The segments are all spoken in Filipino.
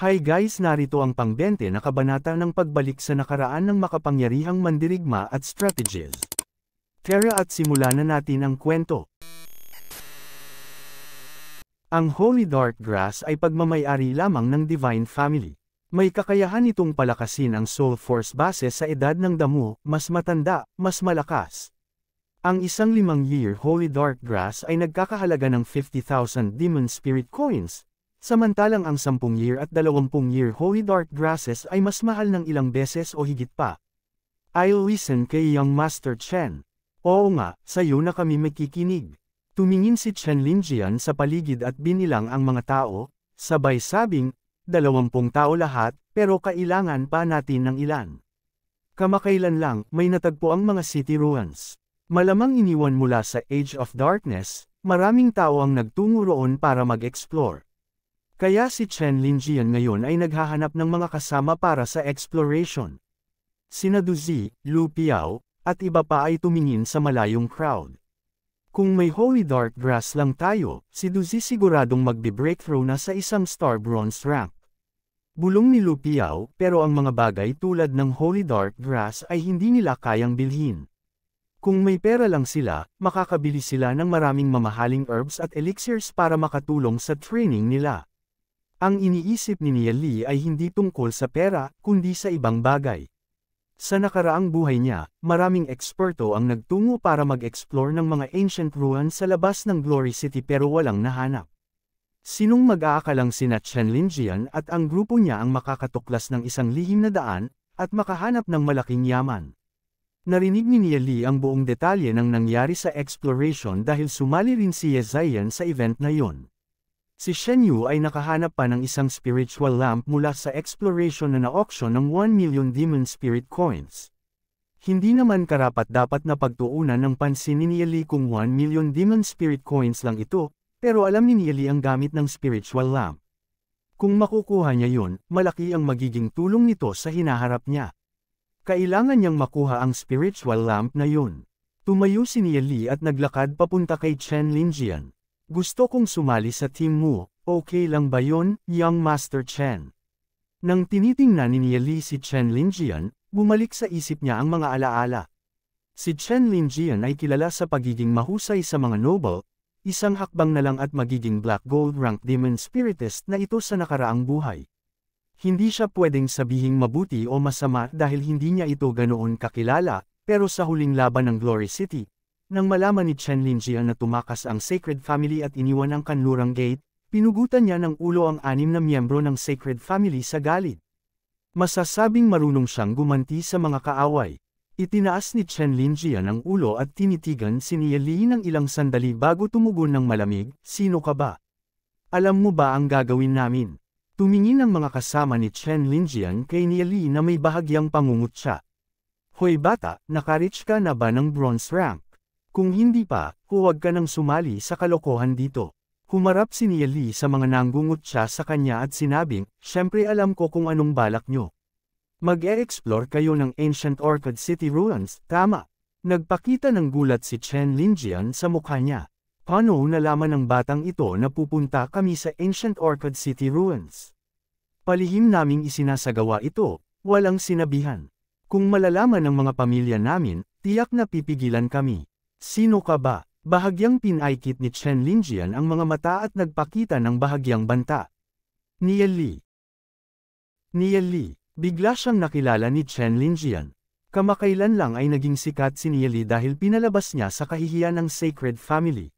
Hi guys, narito ang pang-20 na kabanata ng pagbalik sa nakaraan ng makapangyarihang mandirigma at strategies. Tara at simulan na natin ang kwento. Ang Holy Dark Grass ay pagmamay-ari lamang ng Divine Family. May kakayahan itong palakasin ang Soul Force base sa edad ng damo, mas matanda, mas malakas. Ang isang 5-year Holy Dark Grass ay nagkakahalaga ng 50,000 Demon Spirit Coins, samantalang ang 10-year at 20-year Holy Dark Grasses ay mas mahal ng ilang beses o higit pa. I'll listen kay Young Master Chen. Oo nga, sa'yo na kami makikinig. Tumingin si Chen Linjian sa paligid at binilang ang mga tao, sabay sabing, 20 tao lahat, pero kailangan pa natin ng ilan. Kamakailan lang, may natagpo ang mga city ruins. Malamang iniwan mula sa Age of Darkness, maraming tao ang nagtungo roon para mag-explore. Kaya si Chen Linjian ngayon ay naghahanap ng mga kasama para sa exploration. Sina Duzi, Lu Piao, at iba pa ay tumingin sa malayong crowd. Kung may Holy Dark Grass lang tayo, si Duzi siguradong magbe-breakthrough na sa isang Star Bronze rank. Bulong ni Lu Piao, pero ang mga bagay tulad ng Holy Dark Grass ay hindi nila kayang bilhin. Kung may pera lang sila, makakabili sila ng maraming mamahaling herbs at elixirs para makatulong sa training nila. Ang iniisip ni Nia Li ay hindi tungkol sa pera, kundi sa ibang bagay. Sa nakaraang buhay niya, maraming eksperto ang nagtungo para mag-explore ng mga ancient ruins sa labas ng Glory City pero walang nahanap. Sinong mag-aakalang sina Chen Linjian at ang grupo niya ang makakatuklas ng isang lihim na daan, at makahanap ng malaking yaman. Narinig ni Nia Li ang buong detalye ng nangyari sa exploration dahil sumali rin si Ye Ziyan sa event na yon. Si Shen Yu ay nakahanap pa ng isang spiritual lamp mula sa exploration na na-auction ng 1 million Demon Spirit Coins. Hindi naman karapat-dapat na pagtuunan ng pansin ni Nia Li kung 1 million Demon Spirit Coins lang ito, pero alam ni Nia Li ang gamit ng spiritual lamp. Kung makukuha niya yun, malaki ang magiging tulong nito sa hinaharap niya. Kailangan niyang makuha ang spiritual lamp na yun. Tumayo si Nia Li at naglakad papunta kay Chen Linjian. Gusto kong sumali sa team mo, okay lang ba yon, Young Master Chen? Nang tinitingnan ni Nia Li si Chen Linjian, bumalik sa isip niya ang mga alaala. Si Chen Linjian ay kilala sa pagiging mahusay sa mga noble, isang hakbang na lang at magiging Black Gold rank Demon Spiritist na ito sa nakaraang buhay. Hindi siya pwedeng sabihing mabuti o masama dahil hindi niya ito ganoon kakilala, pero sa huling laban ng Glory City, nang malaman ni Chen Linjian na tumakas ang Sacred Family at iniwan ang kanlurang gate, pinugutan niya ng ulo ang 6 na miyembro ng Sacred Family sa galit. Masasabing marunong siyang gumanti sa mga kaaway. Itinaas ni Chen Linjian ang ulo at tinitigan si Nia Li ng ilang sandali bago tumugon ng malamig, "Sino ka ba? Alam mo ba ang gagawin namin?" Tumingin ang mga kasama ni Chen Linjian kay Nia Li na may bahagyang pangungutya. "Hoy bata, naka-reach ka na ba ng bronze rank? Kung hindi pa, huwag ka nang sumali sa kalokohan dito." Humarap si Nia Li sa mga nanggungutya sa kanya at sinabing, "Syempre alam ko kung anong balak nyo. Mag-e-explore kayo ng Ancient Orchid City Ruins, tama?" Nagpakita ng gulat si Chen Linjian sa mukha niya. Paano nalaman ng batang ito na pupunta kami sa Ancient Orchid City Ruins? Palihim naming isinasagawa ito, walang sinabihan. Kung malalaman ng mga pamilya namin, tiyak na pipigilan kami. "Sino ka ba?" Bahagyang pinaikit ni Chen Linjian ang mga mata at nagpakita ng bahagyang banta. "Nia Li." Nia Li. Bigla siyang nakilala ni Chen Linjian. Kamakailan lang ay naging sikat si Nia Li dahil pinalabas niya sa kahihiyan ng Sacred Family.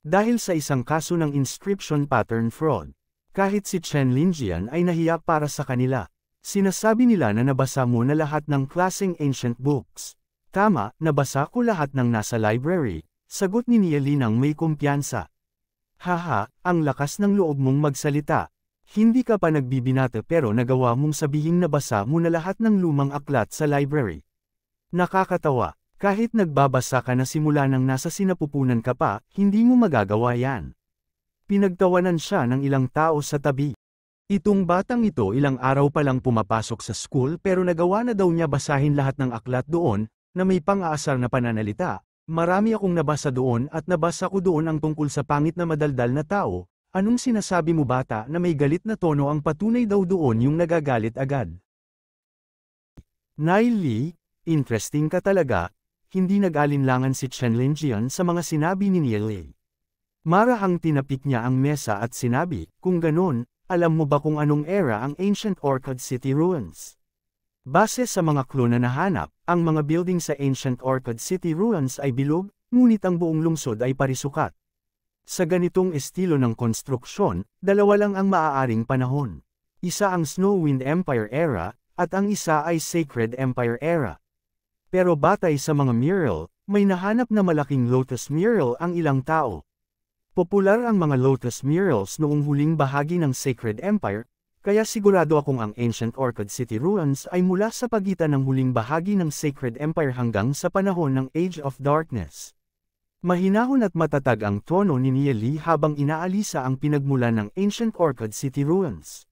Dahil sa isang kaso ng inscription pattern fraud. Kahit si Chen Linjian ay nahiya para sa kanila. Sinasabi nila na nabasa mo na lahat ng klaseng ancient books. "Tama, nabasa ko lahat ng nasa library," sagot ni Nia Li nang may kumpiyansa. "Haha, ang lakas ng loob mong magsalita. Hindi ka pa nagbibinata pero nagawa mong sabihing nabasa mo na lahat ng lumang aklat sa library. Nakakatawa, kahit nagbabasa ka na simula nang nasa sinapupunan ka pa, hindi mo magagawa yan." Pinagtawanan siya ng ilang tao sa tabi. Itong batang ito ilang araw pa lang pumapasok sa school pero nagawa na daw niya basahin lahat ng aklat doon, na may pang-aasar na pananalita. "Marami akong nabasa doon at nabasa ko doon ang tungkol sa pangit na madaldal na tao, Anong sinasabi mo bata na may galit na tono ang patunay daw doon yung nagagalit agad? Nile, interesting ka talaga, hindi nag-alinlangan si Chen Linjian sa mga sinabi ni Niele. Marahang tinapik niya ang mesa at sinabi, kung ganon, alam mo ba kung anong era ang Ancient Orchid City ruins? Base sa mga clue na nahanap, ang mga building sa Ancient Orchid City ruins ay bilog, ngunit ang buong lungsod ay parisukat. Sa ganitong estilo ng konstruksyon, dalawa lang ang maaaring panahon. Isa ang Snowwind Empire era, at ang isa ay Sacred Empire era. Pero batay sa mga mural, may nahanap na malaking lotus mural ang ilang tao. Popular ang mga lotus murals noong huling bahagi ng Sacred Empire, kaya sigurado akong ang Ancient Orchid City ruins ay mula sa pagitan ng huling bahagi ng Sacred Empire hanggang sa panahon ng Age of Darkness. Mahinahon at matatag ang tono ni Niele habang inaalisa ang pinagmulan ng Ancient Orchid City ruins.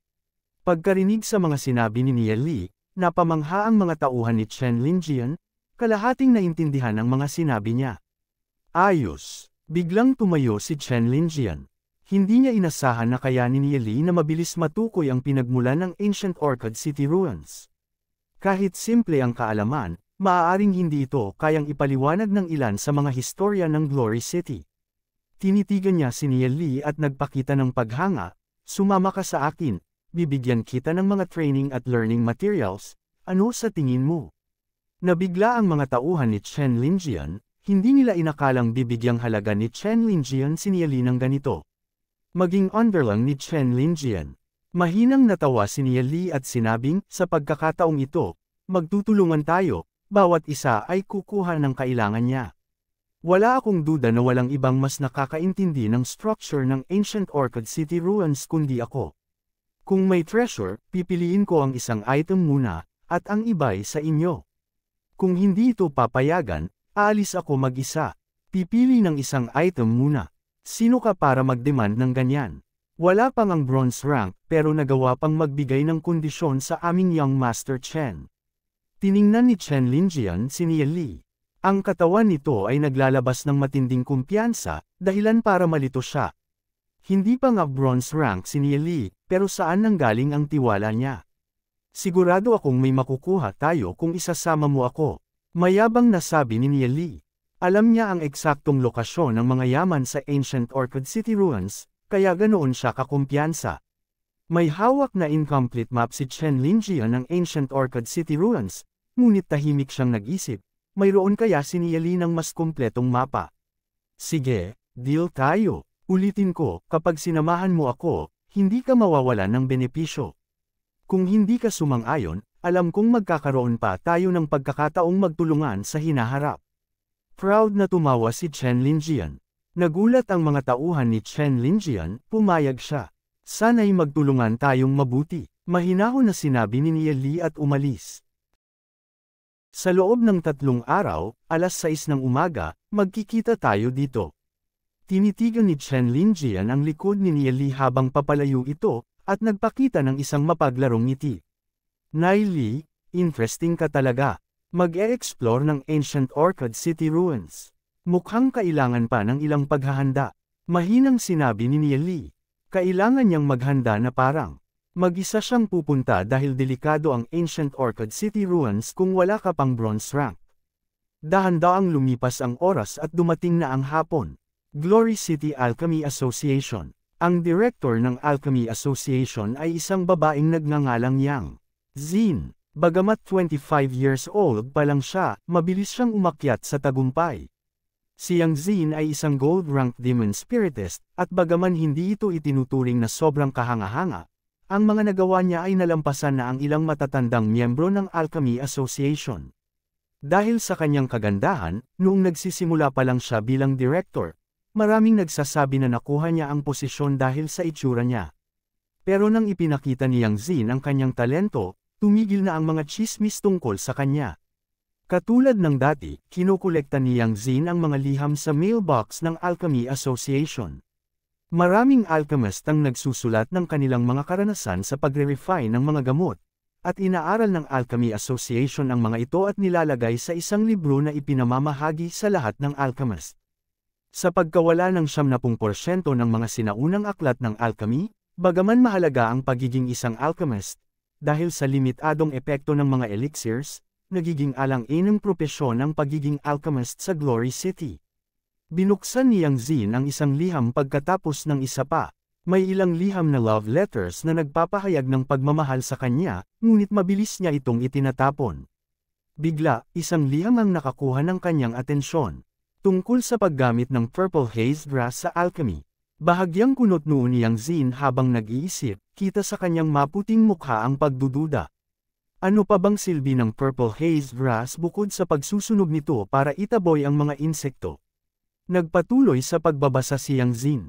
Pagkarinig sa mga sinabi ni Niele, napamangha ang mga tauhan ni Chen Linjian, kalahating naintindihan ang mga sinabi niya. Ayos! Biglang tumayo si Chen Linjian. Hindi niya inasahan na kaya ni Niele na mabilis matukoy ang pinagmulan ng Ancient Orchid City ruins. Kahit simple ang kaalaman, maaaring hindi ito kayang ipaliwanag ng ilan sa mga historya ng Glory City. Tinitigan niya si Niele at nagpakita ng paghanga, sumama ka sa akin, bibigyan kita ng mga training at learning materials, ano sa tingin mo? Nabigla ang mga tauhan ni Chen Linjian, hindi nila inakalang bibigyang halaga ni Chen Linjian si Niele ng ganito. Maging under lang ni Chen Linjian. Mahinang natawa si Niele at sinabing, sa pagkakataong ito, magtutulungan tayo, bawat isa ay kukuha ng kailangan niya. Wala akong duda na walang ibang mas nakakaintindi ng structure ng Ancient Orchid City ruins kundi ako. Kung may treasure, pipiliin ko ang isang item muna, at ang iba'y sa inyo. Kung hindi ito papayagan, aalis ako mag-isa. Pipili ng isang item muna. Sino ka para mag-demand ng ganyan? Wala pang ang bronze rank pero nagawa pang magbigay ng kondisyon sa aming young Master Chen. Tiningnan ni Chen Linjian si Niele. Ang katawan nito ay naglalabas ng matinding kumpiyansa, dahilan para malito siya. Hindi pa nga bronze rank si Niele, pero saan nanggaling ang tiwala niya? Sigurado akong may makukuha tayo kung isasama mo ako. Mayabang na sabi ni Niele. Alam niya ang eksaktong lokasyon ng mga yaman sa Ancient Orchid City ruins, kaya ganoon siya kakumpiyansa. May hawak na incomplete map si Chen Linjian ng Ancient Orchid City ruins, ngunit tahimik siyang nag-isip, mayroon kaya si Niele ng mas kumpletong mapa. Sige, deal tayo. Ulitin ko, kapag sinamahan mo ako, hindi ka mawawalan ng benepisyo. Kung hindi ka sumang-ayon, alam kong magkakaroon pa tayo ng pagkakataong magtulungan sa hinaharap. Proud na tumawa si Chen Linjian. Nagulat ang mga tauhan ni Chen Linjian, pumayag siya. Sana'y magtulungan tayong mabuti, mahinahon na sinabi ni Niele at umalis. Sa loob ng 3 araw, alas 6 ng umaga, magkikita tayo dito. Tinitigan ni Chen Linjian ang likod ni Niele habang papalayo ito, at nagpakita ng isang mapaglarong ngiti. Niele, interesting ka talaga. Mag-e-explore ng Ancient Orchid City ruins. Mukhang kailangan pa ng ilang paghahanda. Mahinang sinabi ni Niele. Kailangan niyang maghanda na parang mag-isa siyang pupunta dahil delikado ang Ancient Orchid City ruins kung wala ka pang bronze rank. Dahan-daang lumipas ang oras at dumating na ang hapon. Glory City Alchemy Association. Ang director ng Alchemy Association ay isang babaeng nagngangalang Yang Xin. Bagamat 25 years old pa lang siya, mabilis siyang umakyat sa tagumpay. Si Yang Xin ay isang gold-ranked demon spiritist, at bagaman hindi ito itinuturing na sobrang kahanga-hanga, ang mga nagawa niya ay nalampasan na ang ilang matatandang miyembro ng Alchemy Association. Dahil sa kanyang kagandahan, noong nagsisimula pa lang siya bilang director, maraming nagsasabi na nakuha niya ang posisyon dahil sa itsura niya. Pero nang ipinakita ni Yang Xin ang kanyang talento, tumigil na ang mga chismis tungkol sa kanya. Katulad ng dati, kinukolekta ni Yang Xin ang mga liham sa mailbox ng Alchemy Association. Maraming alchemist ang nagsusulat ng kanilang mga karanasan sa pagre-refine ng mga gamot, at inaaral ng Alchemy Association ang mga ito at nilalagay sa isang libro na ipinamamahagi sa lahat ng alchemist. Sa pagkawala ng 70% ng mga sinaunang aklat ng alchemy, bagaman mahalaga ang pagiging isang alchemist, dahil sa limitadong epekto ng mga elixirs, nagiging alang-inang propesyon ang pagiging alchemist sa Glory City. Binuksan ni Yang Zin ang isang liham pagkatapos ng isa pa. May ilang liham na love letters na nagpapahayag ng pagmamahal sa kanya, ngunit mabilis niya itong itinatapon. Bigla, isang liham ang nakakuha ng kanyang atensyon. Tungkol sa paggamit ng purple haze grass sa alchemy. Bahagyang kunot noon ni Yang Zin habang nag-iisip, kita sa kanyang maputing mukha ang pagdududa. Ano pa bang silbi ng purple haze grass bukod sa pagsusunog nito para itaboy ang mga insekto? Nagpatuloy sa pagbabasa si Yang Zin.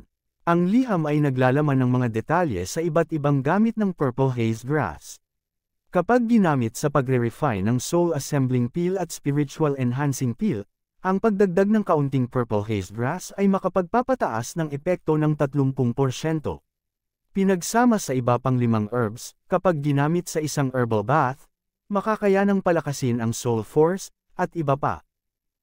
Ang liham ay naglalaman ng mga detalye sa iba't ibang gamit ng purple haze grass. Kapag ginamit sa pagre-refine ng soul assembling peel at spiritual enhancing peel, ang pagdagdag ng kaunting purple haze grass ay makapagpapataas ng epekto ng 30%. Pinagsama sa iba pang 5 herbs, kapag ginamit sa isang herbal bath, makakayanang palakasin ang soul force, at iba pa.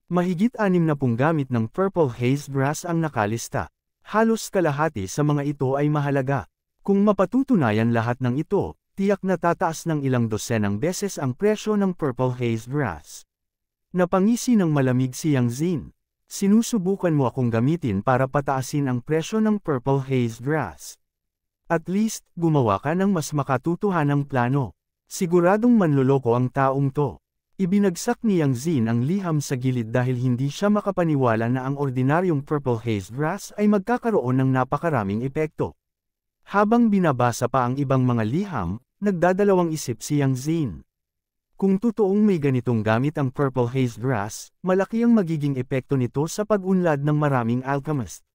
Mahigit 60 gamit ng purple haze grass ang nakalista. Halos kalahati sa mga ito ay mahalaga. Kung mapatutunayan lahat ng ito, tiyak na tataas ng ilang dosenang beses ang presyo ng purple haze grass. Napangisi ng malamig si Yang Zin. Sinusubukan mo akong gamitin para pataasin ang presyo ng purple haze grass. At least, gumawa ka ng mas makatutuhanang plano. Siguradong manloloko ang taong to. Ibinagsak ni Yang Zin ang liham sa gilid dahil hindi siya makapaniwala na ang ordinaryong purple haze grass ay magkakaroon ng napakaraming epekto. Habang binabasa pa ang ibang mga liham, nagdadalawang isip si Yang Zin. Kung totoong may ganitong gamit ang purple haze grass, malaki ang magiging epekto nito sa pag-unlad ng maraming alchemist.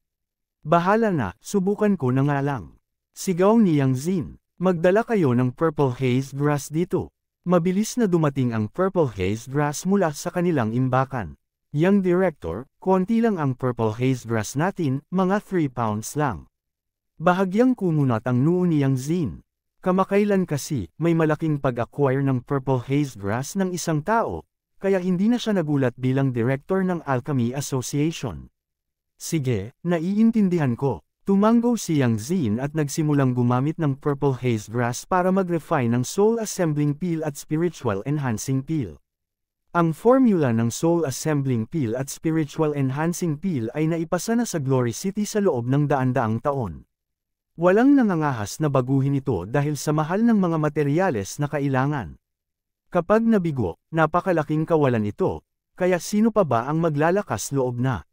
Bahala na, subukan ko na nga lang. Sigaw ni Yang Zin, magdala kayo ng purple haze grass dito. Mabilis na dumating ang purple haze grass mula sa kanilang imbakan. Young Director, konti lang ang purple haze grass natin, mga 3 pounds lang. Bahagyang kumunat ang noo ni Yang Zin. Kamakailan kasi, may malaking pag-acquire ng purple haze grass ng isang tao, kaya hindi na siya nagulat bilang Director ng Alchemy Association. Sige, naiintindihan ko. Tumango si Yang Zin at nagsimulang gumamit ng purple haze grass para mag-refine ng soul assembling peel at spiritual enhancing peel. Ang formula ng soul assembling peel at spiritual enhancing peel ay naipasa na sa Glory City sa loob ng daan-daang taon. Walang nangangahas na baguhin ito dahil sa mahal ng mga materyales na kailangan. Kapag nabigo, napakalaking kawalan ito, kaya sino pa ba ang maglalakas loob na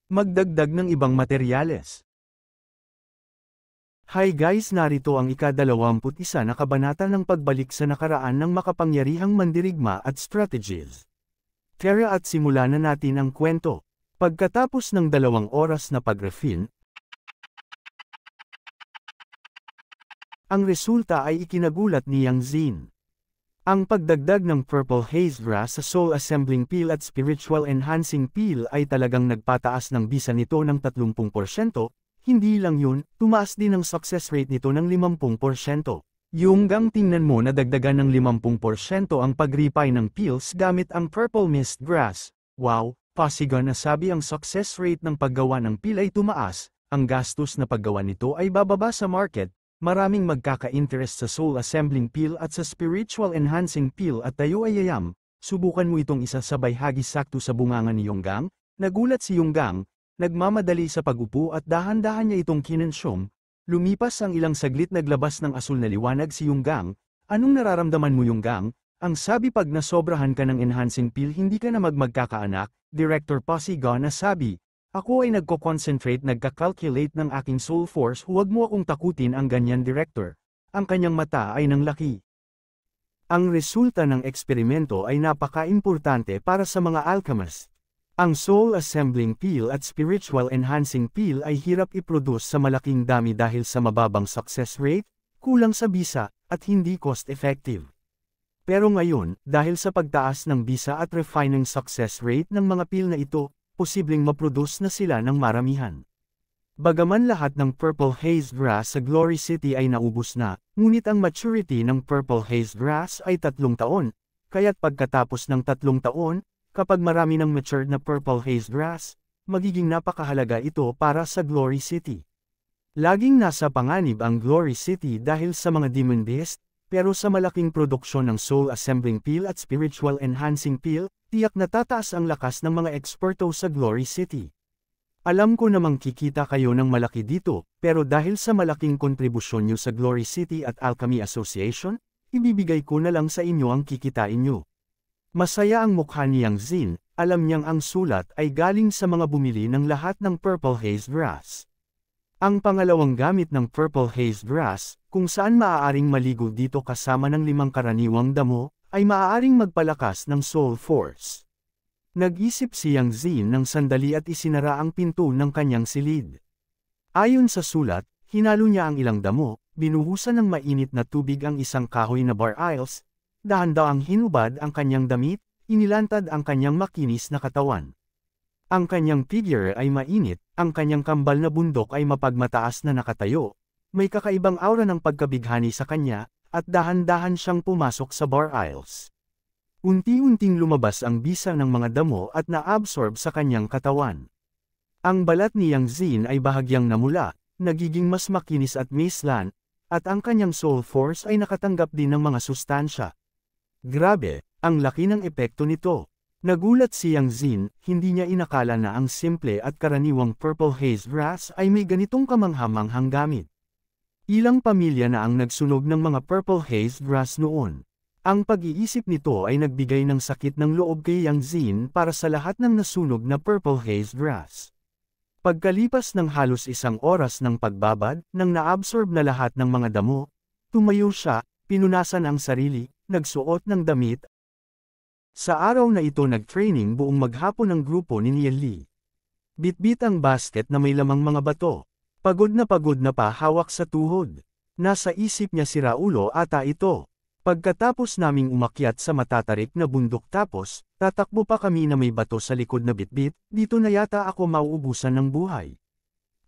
magdagdag ng ibang materyales? Hi guys, narito ang ika-21 na kabanata ng pagbalik sa nakaraan ng makapangyarihang mandirigma at strategies. Tara at simulan na natin ang kwento. Pagkatapos ng 2 oras na pag-refine, ang resulta ay ikinagulat ni Yang Zin. Ang pagdagdag ng purple haze grass sa soul assembling peel at spiritual enhancing peel ay talagang nagpataas ng bisa nito ng 30%. Hindi lang yun, tumaas din ang success rate nito ng 50%. Yung gang tingnan mo na dagdagan ng 50% ang pag-refine ng peels gamit ang purple mist grass. Wow, pasigan na sabi ang success rate ng paggawa ng peel ay tumaas, ang gastos na paggawa nito ay bababa sa market, maraming magkaka-interest sa soul assembling peel at sa spiritual enhancing peel at tayo ay yayam, subukan mo itong isasabay hagis sakto sa bunganga ni Yonggang. Nagulat si Yonggang. Nagmamadali sa pag-upo at dahan-dahan niya itong kinensyom. Lumipas ang ilang saglit, naglabas ng asul na liwanag si Yonggang. Anong nararamdaman mo Yonggang? Ang sabi pag nasobrahan ka ng enhancing peel hindi ka na magkakaanak, Director Posigon na sabi. Ako ay nagko-concentrate, nagka-calculate ng aking soul force, huwag mo akong takutin ang ganyan Director. Ang kanyang mata ay nanglaki. Ang resulta ng eksperimento ay napaka-importante para sa mga alchemist. Ang soul assembling peel at spiritual enhancing peel ay hirap i-produce sa malaking dami dahil sa mababang success rate, kulang sa bisa, at hindi cost-effective. Pero ngayon, dahil sa pagtaas ng bisa at refining success rate ng mga peel na ito, posibleng maproduce na sila ng maramihan. Bagaman lahat ng purple haze grass sa Glory City ay naubos na, ngunit ang maturity ng purple haze grass ay 3 taon, kaya't pagkatapos ng 3 taon, kapag marami ng matured na purple haze grass, magiging napakahalaga ito para sa Glory City. Laging nasa panganib ang Glory City dahil sa mga demon beast, pero sa malaking produksyon ng soul assembling peel at spiritual enhancing peel, tiyak na tataas ang lakas ng mga eksperto sa Glory City. Alam ko namang kikita kayo ng malaki dito, pero dahil sa malaking kontribusyon nyo sa Glory City at Alchemy Association, ibibigay ko na lang sa inyo ang kikitain nyo. Masaya ang mukha niyang Zin, alam niyang ang sulat ay galing sa mga bumili ng lahat ng Purple Haze Grass. Ang pangalawang gamit ng Purple Haze Grass, kung saan maaaring maligo dito kasama ng 5 karaniwang damo, ay maaaring magpalakas ng Soul Force. Nag-isip si Yang Zin ng sandali at isinara ang pinto ng kanyang silid. Ayon sa sulat, hinalo niya ang ilang damo, binuhusan ng mainit na tubig ang isang kahoy na bar aisles, dahan-dahang hinubad ang kanyang damit, inilantad ang kanyang makinis na katawan. Ang kanyang figure ay mainit, ang kanyang kambal na bundok ay mapagmataas na nakatayo, may kakaibang aura ng pagkabighani sa kanya, at dahan-dahan siyang pumasok sa bar aisles. Unti-unting lumabas ang bisa ng mga damo at na-absorb sa kanyang katawan. Ang balat ni Yang Zin ay bahagyang namula, nagiging mas makinis at maislan, at ang kanyang soul force ay nakatanggap din ng mga sustansya. Grabe, ang laki ng epekto nito. Nagulat si Yang Zin, hindi niya inakala na ang simple at karaniwang Purple Haze Grass ay may ganitong kamanghamanghang gamit. Ilang pamilya na ang nagsunog ng mga Purple Haze Grass noon. Ang pag-iisip nito ay nagbigay ng sakit ng loob kay Yang Zin para sa lahat ng nasunog na Purple Haze Grass. Pagkalipas ng halos 1 oras ng pagbabad, nang naabsorb na lahat ng mga damo, tumayo siya, pinunasan ang sarili, nagsuot ng damit. Sa araw na ito nag-training buong maghapon ng grupo ni Niel Lee. Bitbit ang basket na may lamang mga bato. Pagod na pa hawak sa tuhod. Nasa isip niya si Raulo ata ito. Pagkatapos naming umakyat sa matatarik na bundok tapos, tatakbo pa kami na may bato sa likod na bitbit, dito na yata ako mauubusan ng buhay.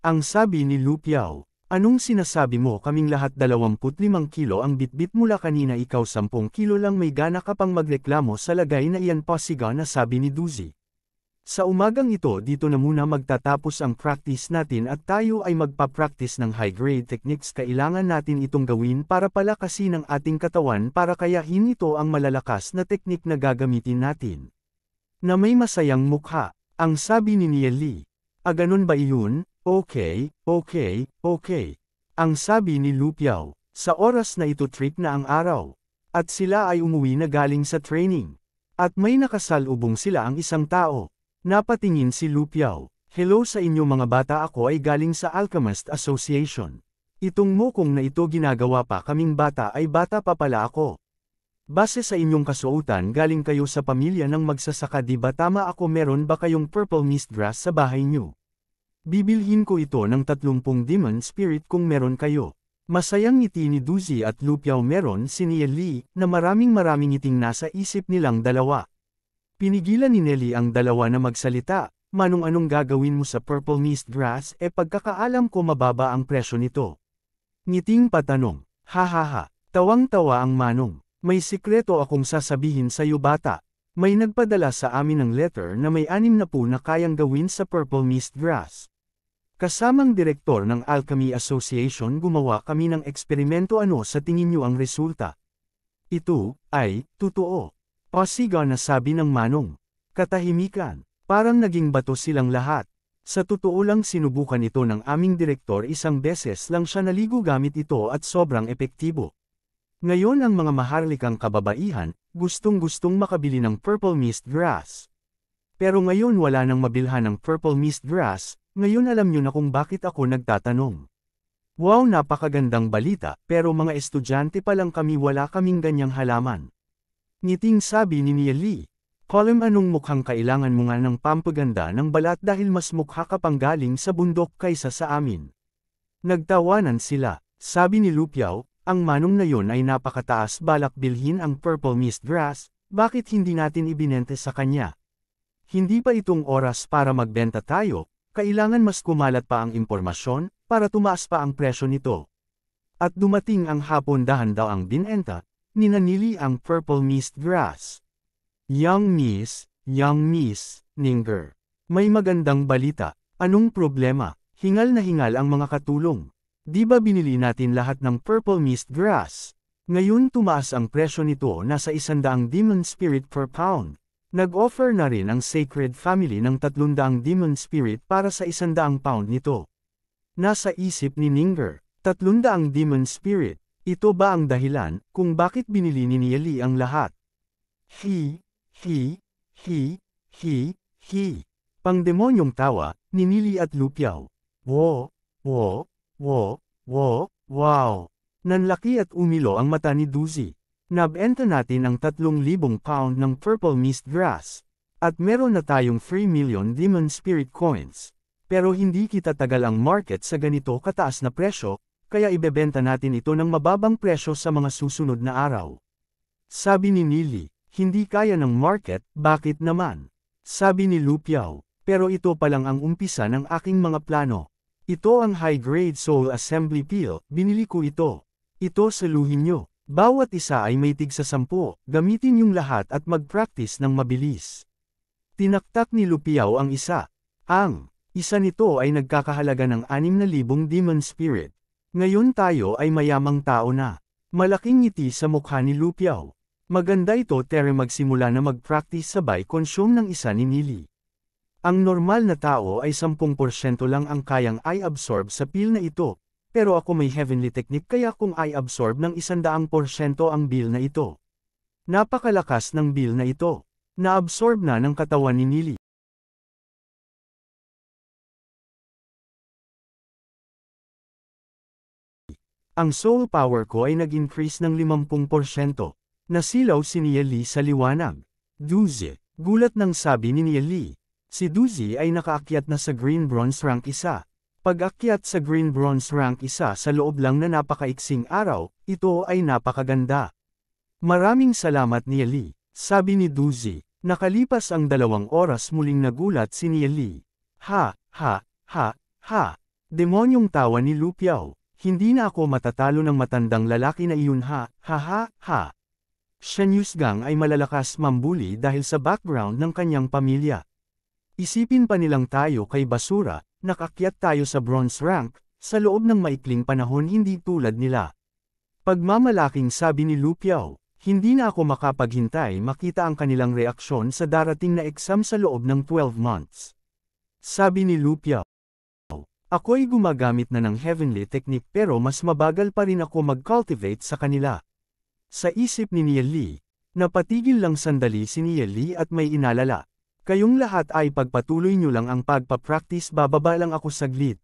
Ang sabi ni Lu Piao, anong sinasabi mo kaming lahat 25 kilo ang bitbit mula kanina ikaw 10 kilo lang may gana ka pang magreklamo sa lagay na iyan pasiga na sabi ni Duzi. Sa umagang ito dito na muna magtatapos ang practice natin at tayo ay magpa-practice ng high-grade techniques kailangan natin itong gawin para palakasin ang ating katawan para kayahin ito ang malalakas na teknik na gagamitin natin. Na may masayang mukha, ang sabi ni Niel Lee. Ganun ba iyon? Okay. Ang sabi ni Lu Piao, sa oras na ito trip na ang araw. At sila ay umuwi na galing sa training. At may nakasalubong sila ang isang tao. Napatingin si Lu Piao. Hello sa inyo mga bata ako ay galing sa Alchemist Association. Itong mokong na ito ginagawa pa kaming bata ay bata pa pala ako. Base sa inyong kasuotan galing kayo sa pamilya ng magsasaka di ba tama ako meron ba kayong purple mist grass sa bahay nyo? Bibilhin ko ito ng 30 demon spirit kung meron kayo. Masayang ngiti ni Duzi at Lu Piao meron si Niel Lee na maraming ngiting nasa isip nilang dalawa. Pinigilan ni Nelly ang dalawa na magsalita, manong anong gagawin mo sa purple mist grass pagkakaalam ko mababa ang presyo nito. Ngiting patanong, hahaha, tawang-tawa ang manong, may sikreto akong sasabihin sa iyo bata, may nagpadala sa amin ng letter na may 60 na kayang gawin sa purple mist grass. Kasamang direktor ng Alchemy Association gumawa kami ng eksperimento ano sa tingin niyo ang resulta? Ito, ay, totoo. Pasiga na sabi ng manong. Katahimikan. Parang naging bato silang lahat. Sa totoo lang sinubukan ito ng aming direktor isang beses lang siya naligo gamit ito at sobrang epektibo. Ngayon ang mga maharlikang kababaihan, gustong-gustong makabili ng purple mist grass. Pero ngayon wala nang mabilhan ng purple mist grass, ngayon alam nyo na kung bakit ako nagtatanong. Wow napakagandang balita, pero mga estudyante pa lang kami wala kaming ganyang halaman. Ngiting sabi ni Niel Lee, Colum anong mukhang kailangan mo nga ng pampaganda ng balat dahil mas mukha ka pang galing sa bundok kaysa sa amin. Nagtawanan sila, sabi ni Lu Piao, ang manong na yon ay napakataas balak bilhin ang purple mist grass, bakit hindi natin ibinente sa kanya? Hindi pa itong oras para magbenta tayo, kailangan mas kumalat pa ang impormasyon, para tumaas pa ang presyo nito. At dumating ang hapon dahan-daw ang binenta, ninanili ang purple mist grass. Young Miss, Ninger. May magandang balita. Anong problema? Hingal na hingal ang mga katulong. Di ba binili natin lahat ng purple mist grass? Ngayon tumaas ang presyo nito na sa 100 demon spirit per pound. Nag-offer na rin ang Sacred Family ng 300 demon spirit para sa 100 pound nito. Nasa isip ni Ninger, 300 demon spirit. Ito ba ang dahilan kung bakit binili ni Nieli ang lahat? Hi. Pangdemonyong tawa, ni Nili at Lupiao. Wow. Nanlaki at umilo ang mata ni Duzi. Nabenta natin ang 3,000 pound ng purple mist grass. At meron na tayong 3 million demon spirit coins. Pero hindi kita tagal ang market sa ganito kataas na presyo, kaya ibebenta natin ito ng mababang presyo sa mga susunod na araw. Sabi ni Nili, hindi kaya ng market, bakit naman? Sabi ni Lupiao, pero ito pa lang ang umpisa ng aking mga plano. Ito ang high-grade soul assembly peel, binili ko ito. Ito saluhin nyo. Bawat isa ay may tig sa 10, gamitin yung lahat at mag-practice ng mabilis. Tinaktak ni Lupiao ang isa. Ang isa nito ay nagkakahalaga ng 6,000 demon spirit. Ngayon tayo ay mayamang tao na. Malaking ngiti sa mukha ni Lupiao. Maganda ito tere magsimula na mag-practice sabay consume ng isa ni Nili. Ang normal na tao ay 10% lang ang kayang i-absorb sa peel na ito, pero ako may heavenly technique kaya kung i-absorb ng 100% ang bill na ito. Napakalakas ng bill na ito. Na-absorb na ng katawan ni Nili. Ang soul power ko ay nag-increase ng 50%. Nasilaw si Nieli sa liwanag. Duzi, gulat ng sabi ni Nieli. Si Duzi ay nakaakyat na sa Green Bronze Rank 1. Pag-akyat sa Green Bronze Rank 1 sa loob lang na napakaiksing araw, ito ay napakaganda. Maraming salamat Nieli, sabi ni Duzi. Nakalipas ang 2 oras muling nagulat si Nieli. Ha. Demonyong tawa ni Lupiao. Hindi na ako matatalo ng matandang lalaki na iyon ha. Shen Yusgang ay malalakas mambuli dahil sa background ng kanyang pamilya. Isipin pa nilang tayo kay basura, nakakyat tayo sa bronze rank, sa loob ng maikling panahon hindi tulad nila. Pagmamalaking sabi ni Lupiao, hindi na ako makapaghintay makita ang kanilang reaksyon sa darating na exam sa loob ng 12 months. Sabi ni Lupiao, ako'y gumagamit na ng heavenly technique pero mas mabagal pa rin ako mag-cultivate sa kanila. Sa isip ni Nieli, napatigil lang sandali si Nieli at may inalala. Kayong lahat ay pagpatuloy nyo lang ang pagpapractice bababa lang ako saglit.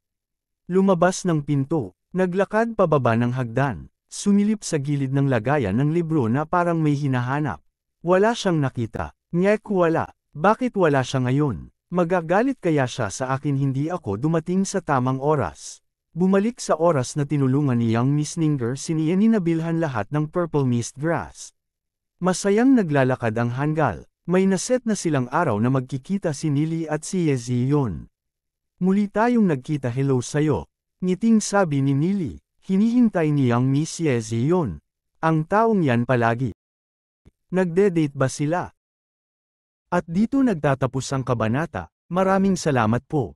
Lumabas ng pinto, naglakad pababa ng hagdan, sumilip sa gilid ng lagayan ng libro na parang may hinahanap. Wala siyang nakita. Ngek wala. Bakit wala siya ngayon? Magagalit kaya siya sa akin hindi ako dumating sa tamang oras. Bumalik sa oras na tinulungan ni Young Miss Ninger si Nieni na bilhan lahat ng purple mist grass. Masayang naglalakad ang hanggal. May naset na silang araw na magkikita si Nili at si Yezion. Muli tayong nagkita hello sayo. Ngiting sabi ni Nili, hinihintay ni Young Miss Yezion. Ang taong yan palagi. Nagde-date ba sila? At dito nagtatapos ang kabanata. Maraming salamat po.